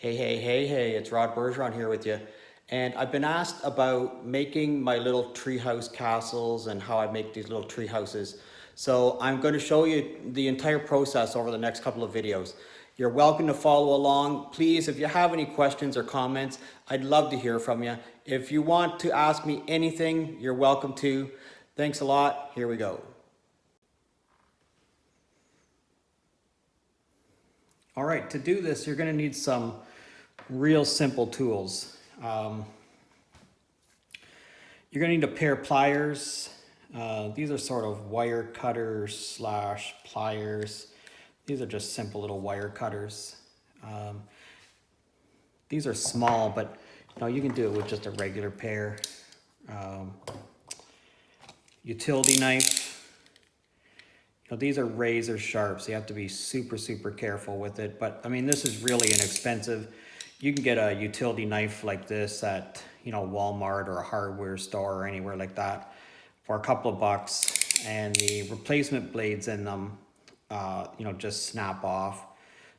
Hey, it's Rod Bergeron here with you. And I've been asked about making my little treehouse castles and how I make these little tree houses. So I'm going to show you the entire process over the next couple of videos. You're welcome to follow along. Please, if you have any questions or comments, I'd love to hear from you. If you want to ask me anything, you're welcome to. Thanks a lot. Here we go. All right, to do this, you're going to need some real simple tools. You're going to need a pair of pliers. These are sort of wire cutters slash pliers. These are just simple little wire cutters. Um, these are small, but you can do it with just a regular pair. Um, Utility knife. These are razor sharp, so you have to be super careful with it. But I mean, this is really inexpensive. You can get a utility knife like this at Walmart or a hardware store or anywhere like that for a couple of bucks, and the replacement blades in them just snap off.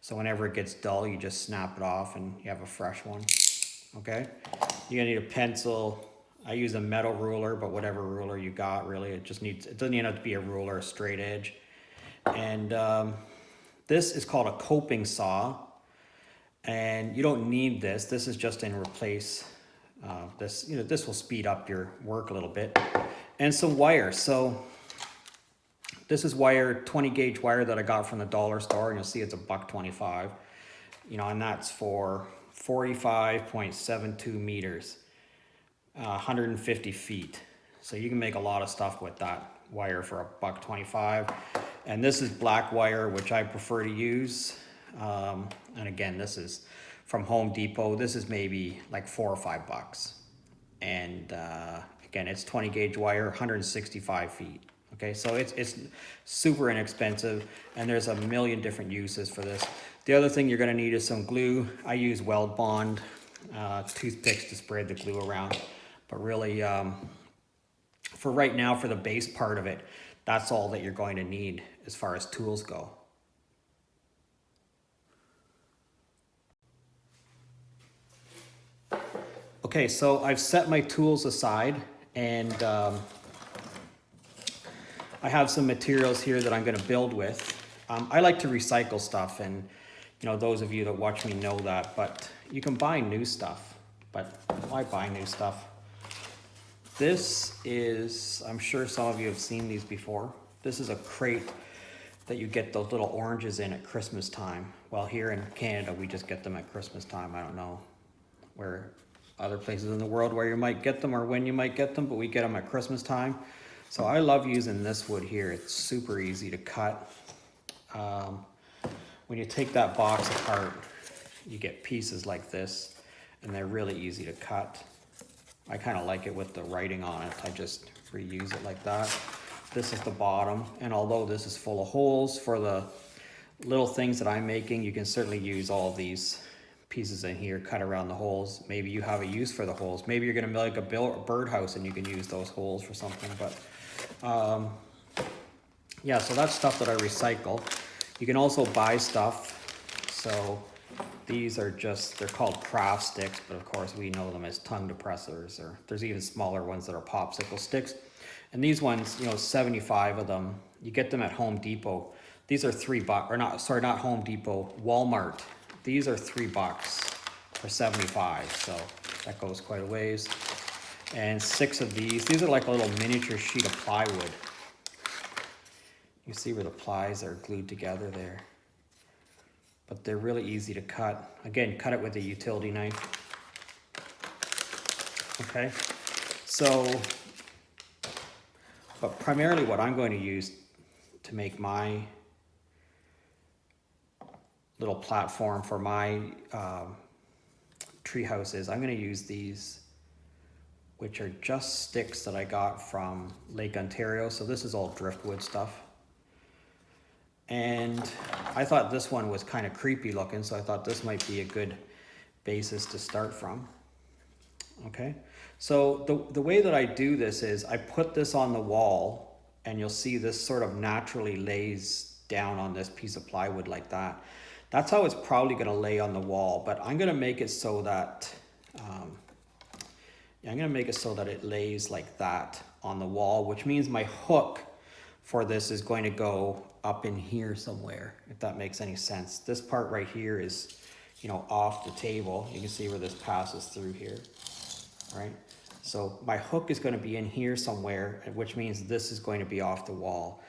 So whenever it gets dull, you just snap it off and you have a fresh one. Okay, you're gonna need a pencil. I use a metal ruler, but whatever ruler you got, really, it doesn't even have to be a ruler, a straight edge. And this is called a coping saw, and you don't need this. This is just in replace. This will speed up your work a little bit. And some wire. So this is wire, 20 gauge wire that I got from the dollar store, and you'll see it's $1.25. And that's for 45.72 meters, 150 feet. So you can make a lot of stuff with that wire for $1.25. And this is black wire, which I prefer to use. And again, this is from Home Depot. This is maybe like $4 or $5. And again, it's 20 gauge wire, 165 feet. Okay, so it's super inexpensive, and there's a million different uses for this. The other thing you're gonna need is some glue. I use Weld Bond, toothpicks to spread the glue around. But really, for right now, for the base part of it, that's all that you're going to need as far as tools go. Okay, so I've set my tools aside, and I have some materials here that I'm going to build with. I like to recycle stuff, and those of you that watch me know that, but you can buy new stuff. But why buy new stuff? This is, I'm sure some of you have seen these before. This is a crate that you get those little oranges in at Christmas time. Well, here in Canada, we just get them at Christmas time. I don't know where other places in the world where you might get them or when you might get them, but we get them at Christmas time. So I love using this wood here. It's super easy to cut. When you take that box apart, you get pieces like this, and they're really easy to cut. I kind of like it with the writing on it. I just reuse it like that. This is the bottom, and although this is full of holes for the little things that I'm making, you can certainly use all these pieces in here, cut around the holes. Maybe you have a use for the holes. Maybe you're gonna make a birdhouse and you can use those holes for something. But yeah, so that's stuff that I recycle. You can also buy stuff. So these are they're called craft sticks, but of course we know them as tongue depressors, or there's even smaller ones that are popsicle sticks. And these ones, 75 of them, you get them at Home Depot. These are $3, or not Home Depot, Walmart. These are $3 for 75, so that goes quite a ways. And 6 of these are like a little miniature sheet of plywood. You see where the plies are glued together there. But they're really easy to cut. Again, cut it with a utility knife. Okay, so, but primarily what I'm going to use to make my little platform for my tree houses, I'm going to use these, which are just sticks that I got from Lake Ontario. So this is all driftwood stuff. And I thought this one was kind of creepy looking, so I thought this might be a good basis to start from. Okay, so the way that I do this is I put this on the wall, and you'll see this sort of naturally lays down on this piece of plywood like that. That's how it's probably gonna lay on the wall, but I'm gonna make it so that, yeah, I'm gonna make it so that it lays like that on the wall, which means my hook for this is going to go up in here somewhere, if that makes any sense. This part right here is, you know, off the table. You can see where this passes through here, right? So my hook is gonna be in here somewhere, which means this is going to be off the wall.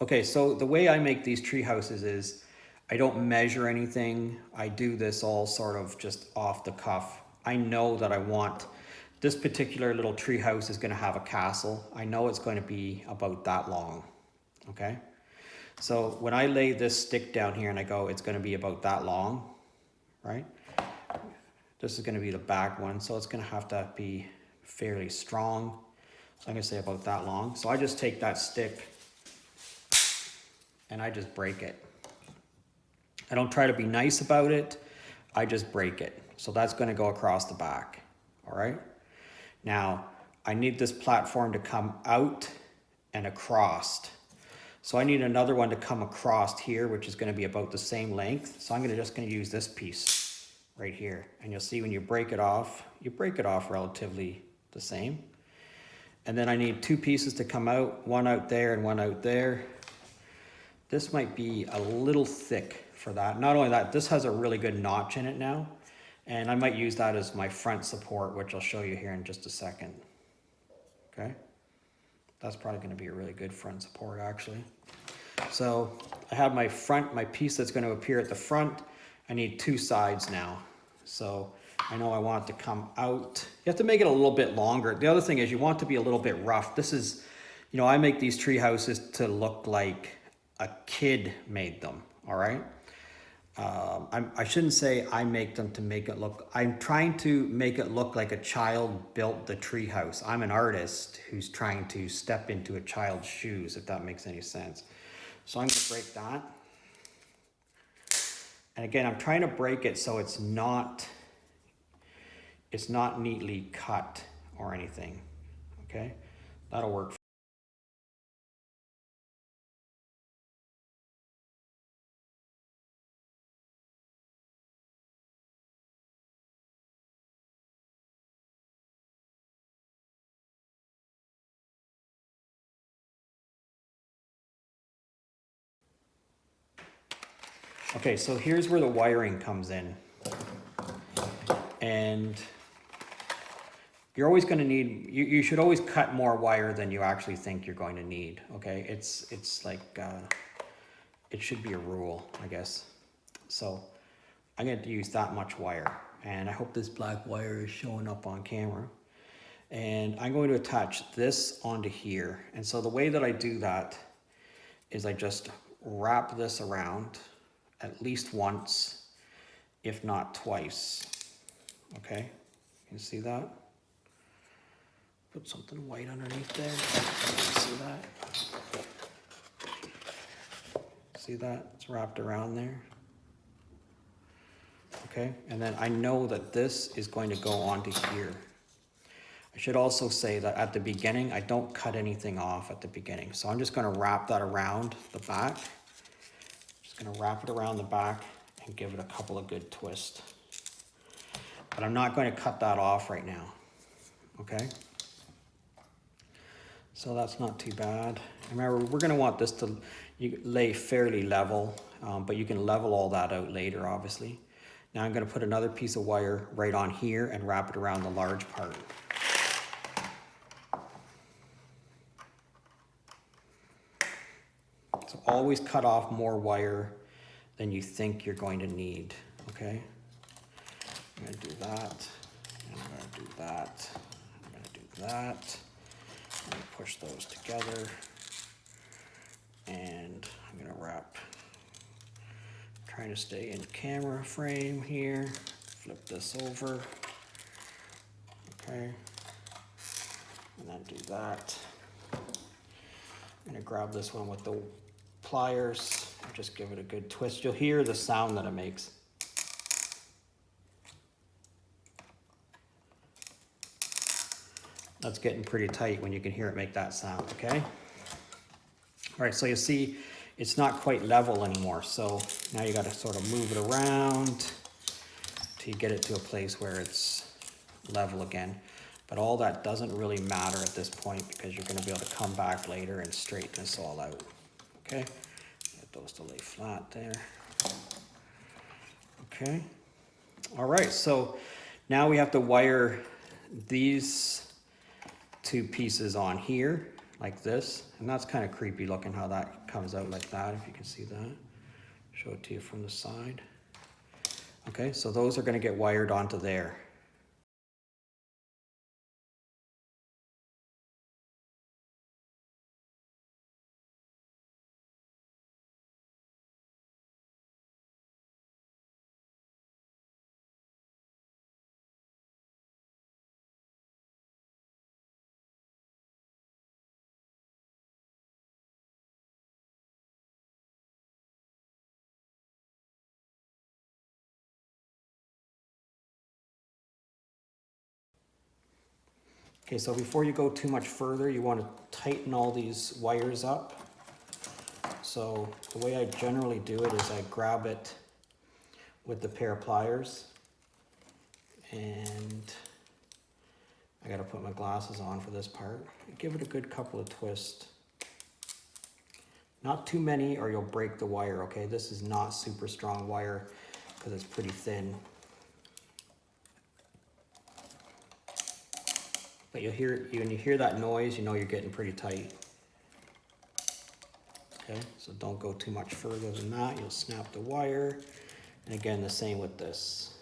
Okay, so the way I make these tree houses is I don't measure anything. I do this all sort of just off the cuff. I know that I want this particular little tree house is going to have a castle. I know it's going to be about that long. Okay, so when I lay this stick down here and I go, it's going to be about that long, right? This is going to be the back one, so it's going to have to be fairly strong. So I'm going to say about that long. So I just take that stick and I just break it. I don't try to be nice about it. I just break it. So that's going to go across the back. All right. Now I need this platform to come out and across. So I need another one to come across here, which is going to be about the same length. So I'm just going to use this piece right here. And you'll see when you break it off relatively the same. And then I need two pieces to come out, one out there and one out there. This might be a little thick for that. Not only that, this has a really good notch in it now, and I might use that as my front support, which I'll show you here in just a second. Okay, that's probably going to be a really good front support actually. So I have my piece that's going to appear at the front. I need two sides now. So I know I want it to come out. You have to make it a little bit longer. The other thing is you want it to be a little bit rough. This is, you know, I make these tree houses to look like a kid made them, all right? I shouldn't say I make them to make it look, I'm trying to make it look like a child built the tree house. I'm an artist who's trying to step into a child's shoes, if that makes any sense. So I'm gonna break that. And again, I'm trying to break it so it's not neatly cut or anything, okay? That'll work. Okay, so here's where the wiring comes in. And you're always going to need, you should always cut more wire than you actually think you're going to need, okay? It's like, it should be a rule, I guess. So I'm going to use that much wire. And I hope this black wire is showing up on camera. And I'm going to attach this onto here. And so the way that I do that is I just wrap this around at least once, if not twice. Okay, you see that? Put something white underneath there. See that? See that? It's wrapped around there. Okay, and then I know that this is going to go onto here. I should also say that at the beginning, I don't cut anything off at the beginning. So I'm just going to wrap that around the back. Just going to wrap it around the back and give it a couple of good twists. But I'm not going to cut that off right now. Okay? So that's not too bad. Remember, we're going to want this to lay fairly level, but you can level all that out later, obviously. Now I'm going to put another piece of wire right on here and wrap it around the large part. So always cut off more wire than you think you're going to need, okay? I'm going to do that, and I'm going to do that, I'm going to do that. I'm going to push those together, and I'm going to wrap, trying to stay in camera frame here, flip this over, okay, and then do that. I'm going to grab this one with the pliers and just give it a good twist. You'll hear the sound that it makes. That's getting pretty tight when you can hear it make that sound, okay? All right, so you see it's not quite level anymore. So now you got to sort of move it around till you get it to a place where it's level again. But all that doesn't really matter at this point because you're going to be able to come back later and straighten this all out. Okay, get those to lay flat there. Okay, all right, so now we have to wire these two pieces on here like this, and that's kind of creepy looking how that comes out like that, if you can see that. Show it to you from the side. Okay, so those are going to get wired onto there. Okay, so before you go too much further, you want to tighten all these wires up. So the way I generally do it is I grab it with the pair of pliers, and I got to put my glasses on for this part. Give it a good couple of twists. Not too many or you'll break the wire, okay? This is not super strong wire because it's pretty thin. But you'll hear, when you hear that noise, you know you're getting pretty tight. Okay, so don't go too much further than that. You'll snap the wire. And again, the same with this.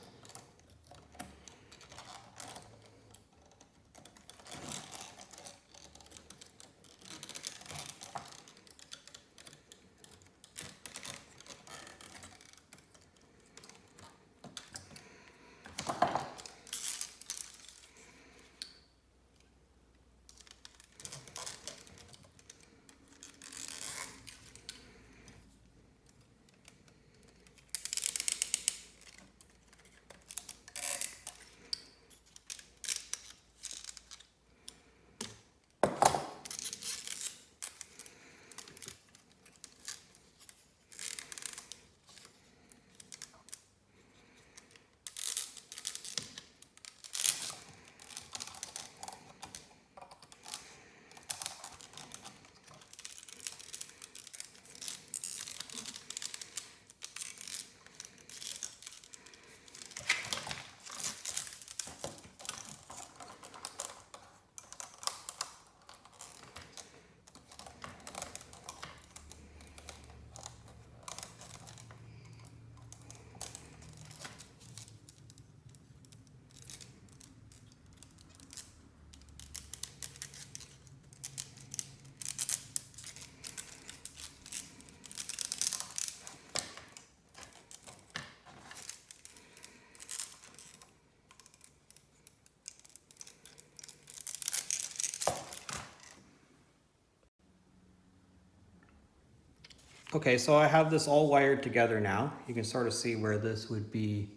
Okay, so I have this all wired together now. You can sort of see where this would be.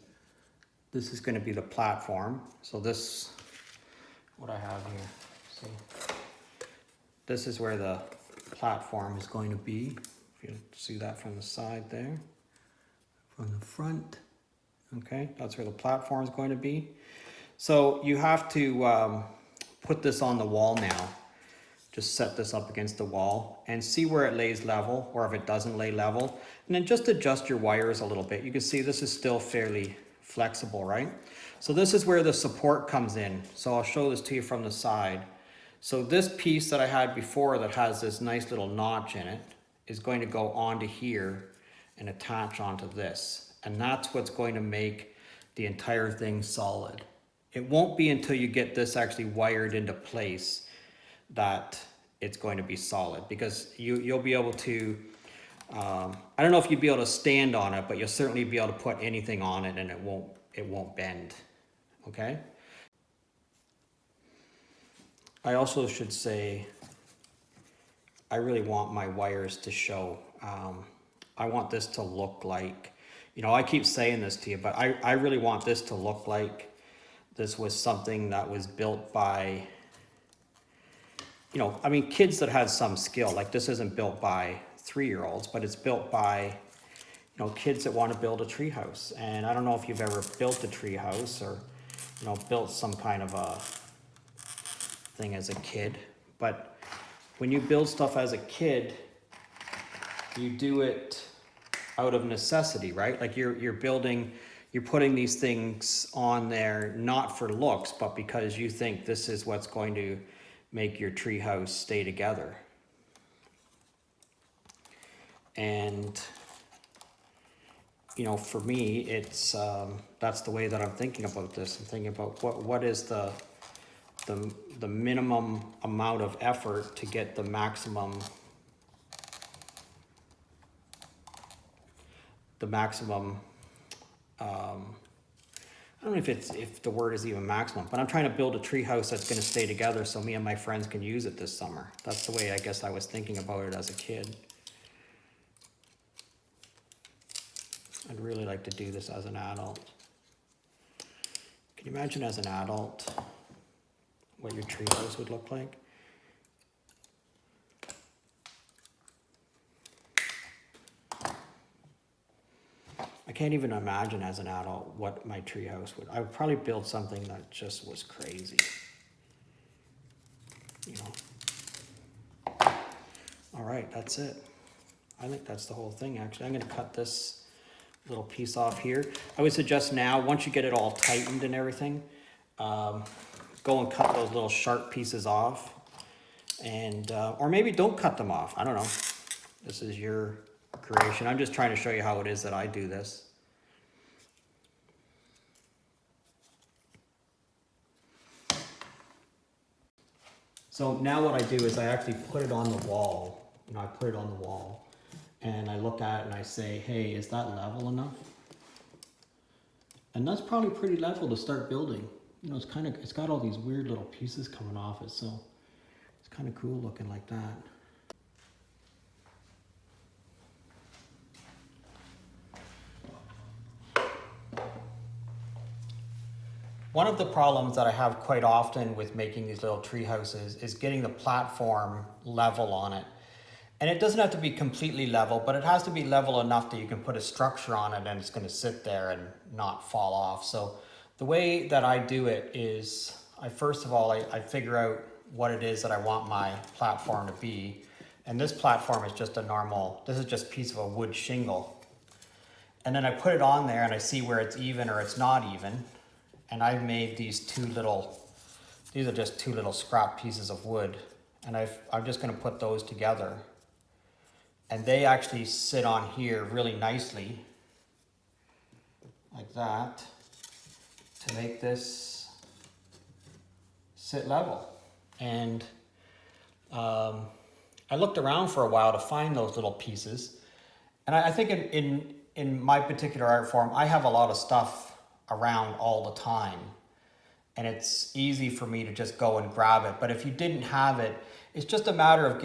This is going to be the platform. So this, what I have here, see, this is where the platform is going to be. If you see that from the side there, from the front. Okay, that's where the platform is going to be. So you have to put this on the wall now. Just set this up against the wall and see where it lays level or if it doesn't lay level. And then just adjust your wires a little bit. You can see this is still fairly flexible, right? So this is where the support comes in. So I'll show this to you from the side. So this piece that I had before that has this nice little notch in it is going to go onto here and attach onto this. And that's what's going to make the entire thing solid. It won't be until you get this actually wired into place that it's going to be solid, because you'll be able to, I don't know if you'd be able to stand on it, but you'll certainly be able to put anything on it and it won't bend, okay? I also should say, I really want my wires to show. I want this to look like, you know, I keep saying this to you, but I really want this to look like this was something that was built by, you know, I mean, kids that had some skill. Like this isn't built by 3-year-olds, but it's built by, kids that want to build a treehouse. And I don't know if you've ever built a treehouse or, built some kind of a thing as a kid, but when you build stuff as a kid, you do it out of necessity, right? Like you're putting these things on there not for looks, but because you think this is what's going to make your treehouse stay together. And for me, it's that's the way that I'm thinking about this. I'm thinking about what is the minimum amount of effort to get the maximum I don't know if the word is even maximum, but I'm trying to build a tree house that's going to stay together so me and my friends can use it this summer. That's the way I guess I was thinking about it as a kid. I'd really like to do this as an adult. Can you imagine as an adult what your tree house would look like? I can't even imagine as an adult what my treehouse would. I would probably build something that just was crazy. All right, that's it. I think that's the whole thing, actually. I'm going to cut this little piece off here. I would suggest now, once you get it all tightened and everything, go and cut those little sharp pieces off. And or maybe don't cut them off. I don't know. This is your creation. I'm just trying to show you how it is that I do this. So now what I do is I actually put it on the wall. I put it on the wall and I look at it and I say, hey, is that level enough? And that's probably pretty level to start building. It's got all these weird little pieces coming off it, so it's kind of cool looking like that. One of the problems that I have quite often with making these little tree houses is getting the platform level on it. And it doesn't have to be completely level, but it has to be level enough that you can put a structure on it and it's going to sit there and not fall off. So the way that I do it is first of all, I figure out what it is that I want my platform to be. And this platform is just this is just a piece of a wood shingle. And then I put it on there and I see where it's even or it's not even. And I've made these these are just 2 little scrap pieces of wood. And I'm just going to put those together. And they actually sit on here really nicely, like that, to make this sit level. And I looked around for a while to find those little pieces. And I think in my particular art form, I have a lot of stuff around all the time. And it's easy for me to just go and grab it. But if you didn't have it, it's just a matter of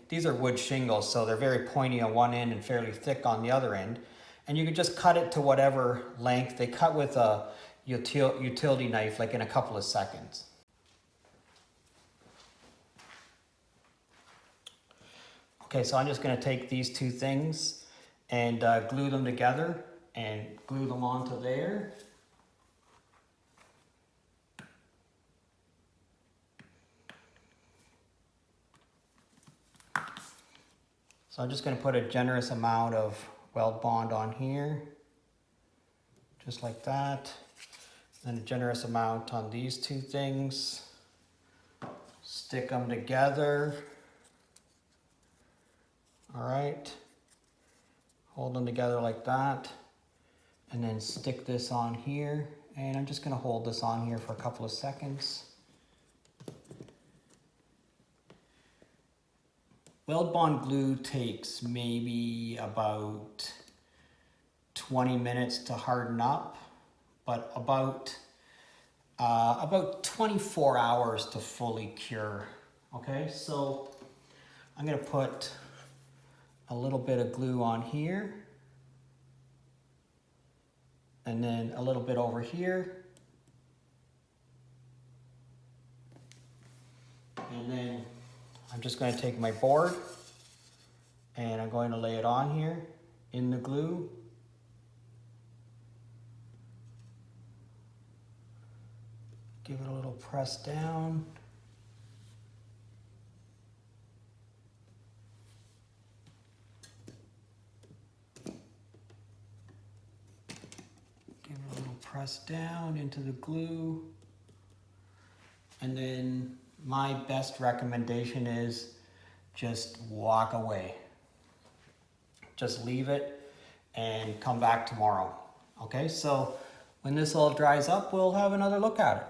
these are wood shingles, so they're very pointy on one end and fairly thick on the other end. And you can just cut it to whatever length. They cut with a utility knife like in a couple of seconds. Okay, so I'm just going to take these 2 things and glue them together and glue them onto there. So I'm just going to put a generous amount of weld bond on here, just like that. Then a generous amount on these 2 things. Stick them together. All right. Hold them together like that. And then stick this on here. And I'm just going to hold this on here for a couple of seconds. Weld bond glue takes maybe about 20 minutes to harden up, but about 24 hours to fully cure. Okay, so I'm going to put a little bit of glue on here, and then a little bit over here, and then I'm just going to take my board And I'm going to lay it on here in the glue. Give it a little press down. Give it a little press down into the glue. And then my best recommendation is just walk away. Just leave it and come back tomorrow. Okay, so when this all dries up, we'll have another look at it.